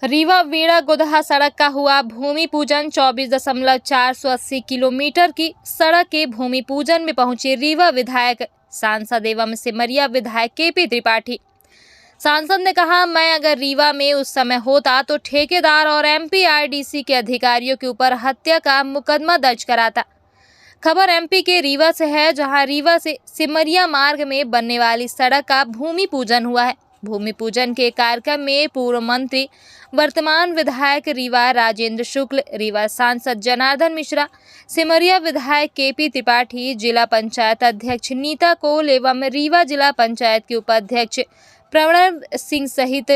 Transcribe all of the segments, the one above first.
रीवा वेड़ा गोदहा सड़क का हुआ भूमि पूजन। 24.480 किलोमीटर की सड़क के भूमि पूजन में पहुंचे रीवा विधायक, सांसद एवं सिमरिया विधायक केपी त्रिपाठी। सांसद ने कहा, मैं अगर रीवा में उस समय होता तो ठेकेदार और एमपीआरडीसी के अधिकारियों के ऊपर हत्या का मुकदमा दर्ज कराता। खबर एमपी के रीवा से है, जहां रीवा से सिमरिया मार्ग में बनने वाली सड़क का भूमि पूजन हुआ है। भूमि पूजन के कार्यक्रम में पूर्व मंत्री, वर्तमान विधायक रीवा राजेंद्र शुक्ल, रीवा सांसद जनार्दन मिश्रा, सिमरिया विधायक केपी त्रिपाठी, जिला पंचायत अध्यक्ष नीता कोल एवं रीवा जिला पंचायत के उपाध्यक्ष प्रणव सिंह सहित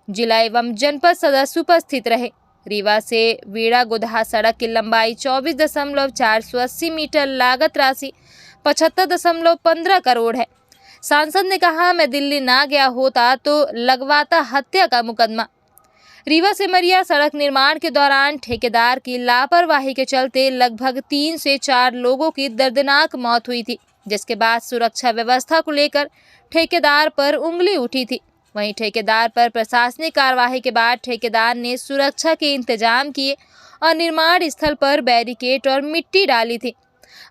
जिला एवं जनपद सदस्य उपस्थित रहे। रीवा से वेड़ा गोदहा सड़क की लंबाई 24.480 मीटर, लागत राशि 75.15 करोड़ है। सांसद ने कहा, मैं दिल्ली ना गया होता तो लगवाता हत्या का मुकदमा। रीवा सिमरिया सड़क निर्माण के दौरान ठेकेदार की लापरवाही के चलते लगभग 3 से 4 लोगों की दर्दनाक मौत हुई थी, जिसके बाद सुरक्षा व्यवस्था को लेकर ठेकेदार पर उंगली उठी थी। वहीं ठेकेदार पर प्रशासनिक कार्यवाही के बाद ठेकेदार ने सुरक्षा के इंतजाम किए और निर्माण स्थल पर बैरिकेड और मिट्टी डाली थी।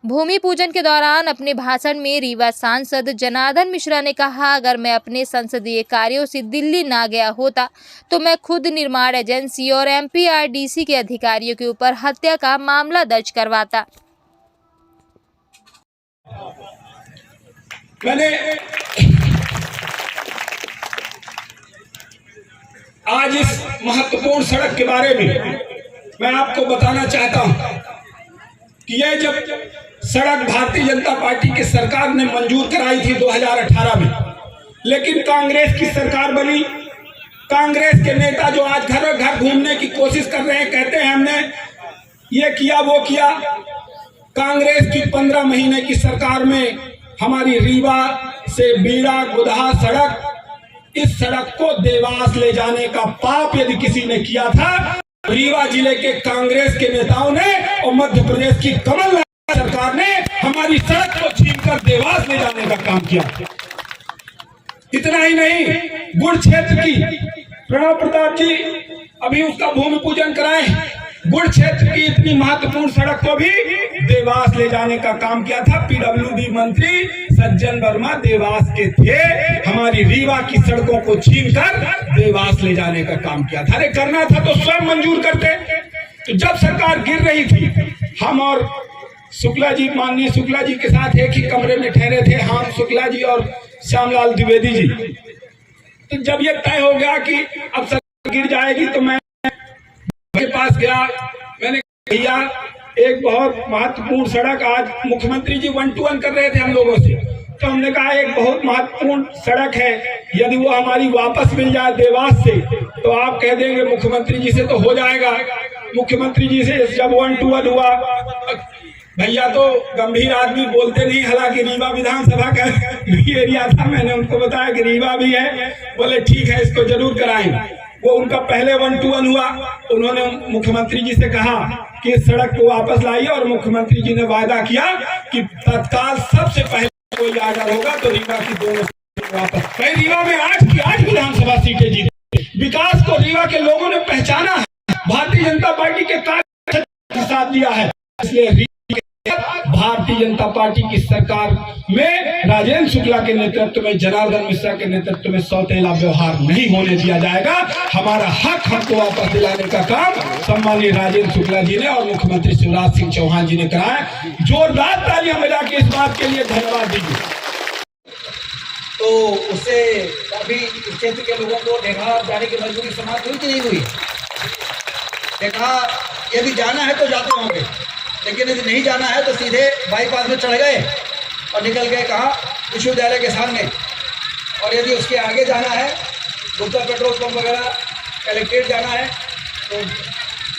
भूमि पूजन के दौरान अपने भाषण में रीवा सांसद जनार्दन मिश्रा ने कहा, अगर मैं अपने संसदीय कार्यों से दिल्ली ना गया होता तो मैं खुद निर्माण एजेंसी और एमपीआरडीसी के अधिकारियों के ऊपर हत्या का मामला दर्ज करवाता। मैंने आज इस महत्वपूर्ण सड़क के बारे में मैं आपको बताना चाहता हूं कि यह जब सड़क भारतीय जनता पार्टी की सरकार ने मंजूर कराई थी 2018 में, लेकिन कांग्रेस की सरकार बनी। कांग्रेस के नेता जो आज घर घर घूमने की कोशिश कर रहे हैं, कहते हैं हमने ये किया वो किया। कांग्रेस की 15 महीने की सरकार में हमारी रीवा से बीड़ा गोदहा सड़क, इस सड़क को देवास ले जाने का पाप यदि किसी ने किया था, रीवा जिले के कांग्रेस के नेताओं ने और मध्य प्रदेश की कमलनाथ सरकार ने हमारी सड़क को छीनकर देवास ले जाने का काम किया। इतना ही नहीं, गुड़ क्षेत्र की प्रणव प्रताप जी अभी उसका भूमि पूजन कराए। गुड़ क्षेत्र की इतनी महत्वपूर्ण सड़क को भी देवास ले जाने का काम किया था। पीडब्ल्यूडी मंत्री सज्जन वर्मा देवास के थे, हमारी रीवा की सड़कों को छीनकर देवास ले जाने का काम किया था। अरे करना था तो स्वयं मंजूर करते। तो जब सरकार गिर रही थी, हम और शुक्ला जी, माननीय शुक्ला जी के साथ एक ही कमरे में ठहरे थे, हम शुक्ला जी और श्यामलाल द्विवेदी जी। तो जब ये तय हो गया कि अब सरकार गिर जाएगी तो मैं के पास गया। मैंने कहा, भैया एक बहुत महत्वपूर्ण सड़क, आज मुख्यमंत्री जी 1 to 1 कर रहे थे हम लोगों से, तो हमने कहा एक बहुत महत्वपूर्ण सड़क है, यदि वो हमारी वापस मिल जाए देवास से तो आप कह देंगे मुख्यमंत्री जी से तो हो जाएगा। मुख्यमंत्री जी से जब 1 to 1 हुआ, भैया तो गंभीर आदमी, बोलते नहीं, हालांकि रीवा विधानसभा का एरिया था। मैंने उनको बताया कि रीवा भी है, बोले ठीक है इसको जरूर कराएंगे। वो उनका पहले 1 to 1 हुआ, उन्होंने मुख्यमंत्री जी से कहा कि इस सड़क को वापस लाइए, और मुख्यमंत्री जी ने वादा किया कि तत्काल सबसे पहले कोई आर्डर होगा तो रीवा की दोनों वापस। भाई रीवा में 8 विधानसभा सीटें जीती। विकास को रीवा के लोगों ने पहचाना है, भारतीय जनता पार्टी के कार्य के साथ दिया है। इसलिए भारतीय जनता पार्टी की सरकार में राजेंद्र शुक्ला के नेतृत्व में, जनार्दन मिश्रा के नेतृत्व में सौतेला व्यवहार नहीं होने दिया जाएगा। हमारा हक हमको वापस दिलाने का काम सम्मानीय राजेंद्र शुक्ला जी ने और मुख्यमंत्री शिवराज सिंह चौहान जी ने कराया। जोरदार तालियां बजा के इस बात के लिए धन्यवाद दीजिए। तो उससे काफी क्षेत्र के लोगों को ढेंगा जाने की मजबूरी समाप्त हुई कि नहीं हुई? देखा, यदि जाना है तो जाते होंगे, लेकिन यदि नहीं जाना है तो सीधे बाईपास में चढ़ गए और निकल गए कहाँ? विश्वविद्यालय के सामने। और यदि उसके आगे जाना है, गुप्ता पेट्रोल पंप वगैरह, कलेक्ट्रेट जाना है तो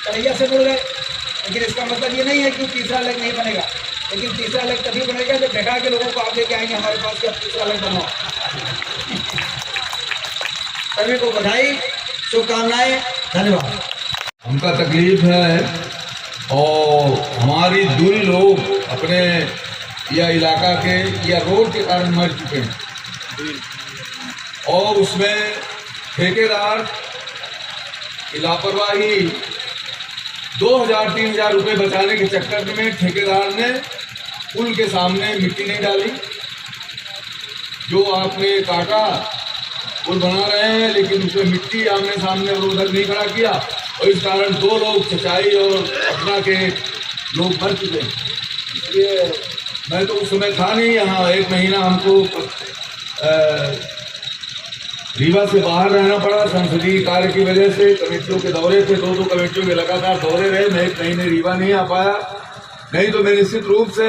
तरैया से मुड़ गए। लेकिन इसका मतलब ये नहीं है कि तीसरा लेग नहीं बनेगा, लेकिन तीसरा लेग तभी बनेगा जब बेकार के लोगों को आप लेके आएंगे हमारे पास कि अब तीसरा लेग बनाओ। सभी को बधाई, शुभकामनाएं, धन्यवाद। हमका तकलीफ है और हमारी दूरी लोग अपने या इलाका के या रोड के कारण मर चुके हैं, और उसमें ठेकेदार कि लापरवाही 2000-3000 रुपये बचाने के चक्कर में ठेकेदार ने पुल के सामने मिट्टी नहीं डाली। जो आपने काटा पुल बना रहे हैं, लेकिन उसमें मिट्टी आमने सामने और उधर नहीं खड़ा किया, और इस कारण 2 लोग चचाई और पटना के लोग मर चुके हैं। इसलिए मैं तो उस समय था नहीं यहाँ, 1 महीना हमको रीवा से बाहर रहना पड़ा संसदीय कार्य की वजह से। कमेटियों के दौरे थे, 2 कमेटियों के लगातार दौरे रहे। मैं 1 महीने रीवा नहीं आ पाया, नहीं तो मैं निश्चित रूप से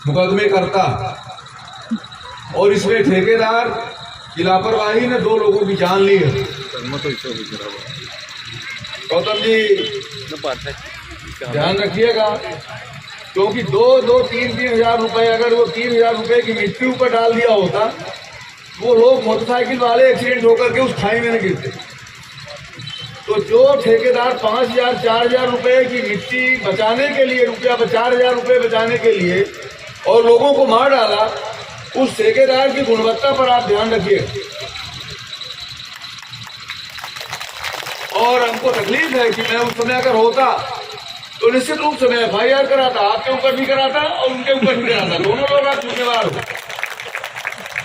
मुकदमे करता। और इसमें ठेकेदार की लापरवाही ने 2 लोगों की जान ली है। गौतम जी ध्यान रखिएगा, क्योंकि 2-3 हजार रुपए, अगर वो 3000 रुपए की मिट्टी ऊपर डाल दिया होता, वो लोग मोटरसाइकिल वाले एक्सीडेंट होकर के उस खाई में न गिरते। तो जो ठेकेदार 5000-4000 रुपए की मिट्टी बचाने के लिए, 4000 रुपए बचाने के लिए और लोगों को मार डाला, उस ठेकेदार की गुणवत्ता पर आप ध्यान रखिए। और हमको तकलीफ है कि मैं उस समय अगर होता तो निश्चित रूप से मैं FIR कराता, आपके ऊपर भी कराता और उनके ऊपर भी कराता, दोनों लोग आप जिम्मेवार हो।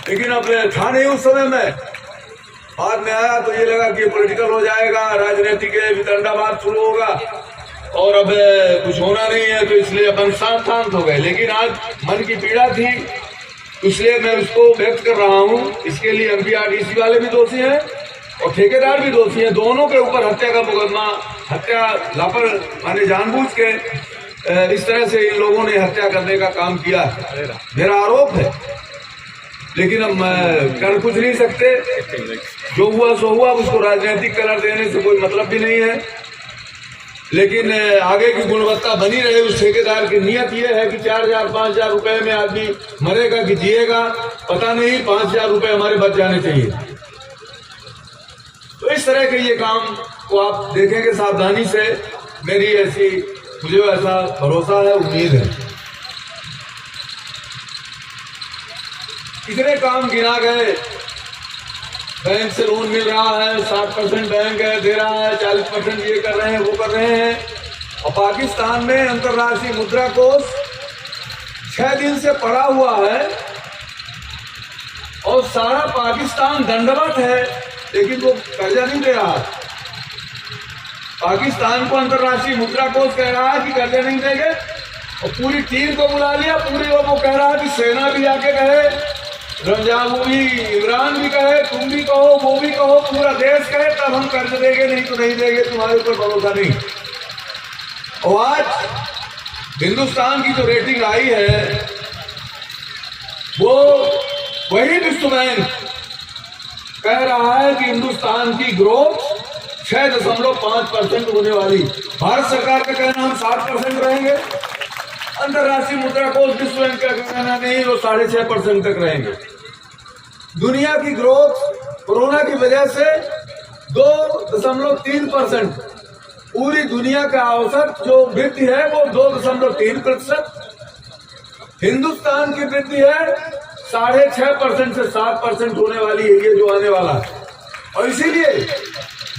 लेकिन अब था नहीं उस समय में। बाद में आया तो ये लगा कि पॉलिटिकल हो जाएगा, राजनीतिक वितंडावाद शुरू होगा और अब कुछ होना नहीं है, तो इसलिए अपन शांत हो गए। लेकिन आज मन की पीड़ा थी, इसलिए मैं उसको व्यक्त कर रहा हूँ। इसके लिए MPRDC वाले भी दोषी हैं और ठेकेदार भी दोषी हैं। दोनों के ऊपर हत्या का मुकदमा, हत्या माने जानबूझ के इस तरह से इन लोगों ने हत्या करने का काम किया, मेरा आरोप है। लेकिन हम कर कुछ नहीं सकते, जो हुआ सो हुआ, उसको राजनीतिक कलर देने से कोई मतलब भी नहीं है। लेकिन आगे की गुणवत्ता बनी रहे, उस ठेकेदार की नियत ये है कि 4000-5000 रुपए में आदमी मरेगा कि जिएगा पता नहीं, 5000 रुपए हमारे बच जाने चाहिए। तो इस तरह के ये काम को आप देखेंगे सावधानी से, मुझे ऐसा भरोसा है, उम्मीद है। कितने काम गिना गए, बैंक से लोन मिल रहा है, 60% बैंक है दे रहा है, 40% ये कर रहे हैं, वो कर रहे हैं। और पाकिस्तान में अंतर्राष्ट्रीय मुद्रा कोष 6 दिन से पड़ा हुआ है और सारा पाकिस्तान दंडवत है, लेकिन वो कर्जा नहीं दे रहा। पाकिस्तान को अंतर्राष्ट्रीय मुद्रा कोष कह रहा है कि कर्जा नहीं देंगे, और पूरी टीम को बुला लिया, पूरी वो कह रहा है कि सेना भी आके कहे, रंजान वो भी, इमरान भी कहे, तुम भी कहो, वो भी कहो, पूरा देश कहे, तब हम कर्ज देंगे, नहीं तो नहीं देंगे, तुम्हारे ऊपर भरोसा नहीं। और आज हिंदुस्तान की जो रेटिंग आई है, वो वही विश्व बैंक कह रहा है कि हिंदुस्तान की ग्रोथ 6.5% होने वाली। भारत सरकार का कहना हम 7% रहेंगे, अंतर्राष्ट्रीय मुद्रा कोष विश्व बैंक का कहना नहीं, वो 6.5% तक रहेंगे। दुनिया की ग्रोथ कोरोना की वजह से 2.3%, पूरी दुनिया का औसत जो वृद्धि है वो 2.3%, हिंदुस्तान की वृद्धि है 6.5% से 7% होने वाली है, ये जो आने वाला है। और इसीलिए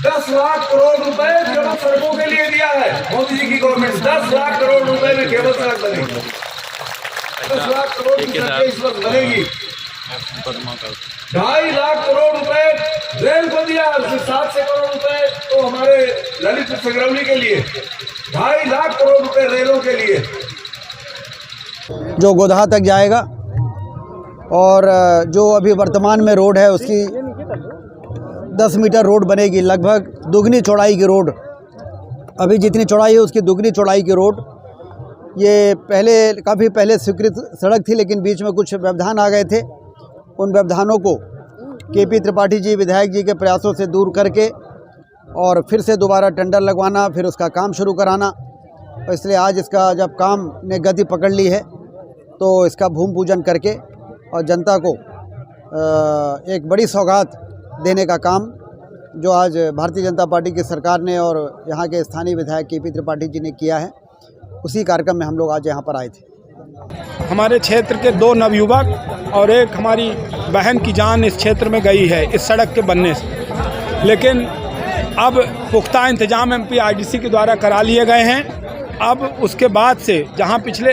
10 लाख करोड़ रुपए केवल सड़कों के लिए दिया है मोदी जी की गवर्नमेंट। 10 लाख करोड़ रुपए में केवल सड़क बनेगी, 10 लाख करोड़ की सड़कें इस वक्त बनेगी। 2.5 लाख करोड़ रुपए रेल को दिया, 700 करोड़ रुपए तो हमारे ललित संग्रवली के लिए, 2.5 लाख करोड़ रुपए रेलों के लिए, जो गोधा तक जाएगा। और जो अभी वर्तमान में रोड है उसकी 10 मीटर रोड बनेगी, लगभग दुगनी चौड़ाई की रोड। अभी जितनी चौड़ाई है उसकी दुगनी चौड़ाई की रोड। ये काफ़ी पहले स्वीकृत सड़क थी, लेकिन बीच में कुछ व्यवधान आ गए थे। उन व्यवधानों को KP त्रिपाठी जी विधायक जी के प्रयासों से दूर करके और फिर से दोबारा टेंडर लगवाना, फिर उसका काम शुरू कराना। और इसलिए आज इसका जब काम ने गति पकड़ ली है तो इसका भूमि पूजन करके और जनता को एक बड़ी सौगात देने का काम जो आज भारतीय जनता पार्टी की सरकार ने और यहाँ के स्थानीय विधायक KP त्रिपाठी जी ने किया है, उसी कार्यक्रम में हम लोग आज यहाँ पर आए थे। हमारे क्षेत्र के 2 नवयुवक और एक हमारी बहन की जान इस क्षेत्र में गई है इस सड़क के बनने से। लेकिन अब पुख्ता इंतजाम MPRDC के द्वारा करा लिए गए हैं। अब उसके बाद से जहां पिछले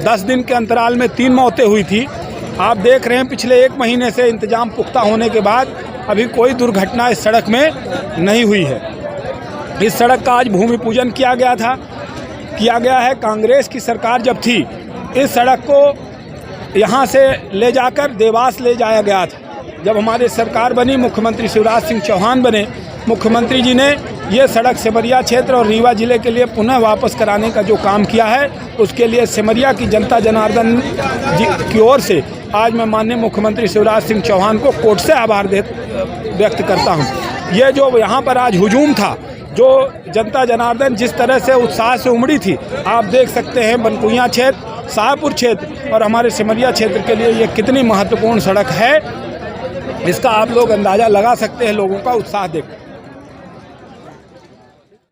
10 दिन के अंतराल में 3 मौतें हुई थी, आप देख रहे हैं पिछले 1 महीने से इंतजाम पुख्ता होने के बाद अभी कोई दुर्घटना इस सड़क में नहीं हुई है। इस सड़क का आज भूमि पूजन किया गया है। कांग्रेस की सरकार जब थी, इस सड़क को यहाँ से ले जाकर देवास ले जाया गया था। जब हमारी सरकार बनी, मुख्यमंत्री शिवराज सिंह चौहान बने, मुख्यमंत्री जी ने ये सड़क सिमरिया क्षेत्र और रीवा जिले के लिए पुनः वापस कराने का जो काम किया है, उसके लिए सिमरिया की जनता जनार्दन जी की ओर से आज मैं माननीय मुख्यमंत्री शिवराज सिंह चौहान को कोर्ट से आभार व्यक्त करता हूँ। ये जो यहाँ पर आज हुजूम था, जो जनता जनार्दन जिस तरह से उत्साह से उमड़ी थी, आप देख सकते हैं बनकुइयाँ क्षेत्र, शाहपुर क्षेत्र और हमारे सिमरिया क्षेत्र के लिए ये कितनी महत्वपूर्ण सड़क है, इसका आप लोग अंदाज़ा लगा सकते हैं लोगों का उत्साह देख।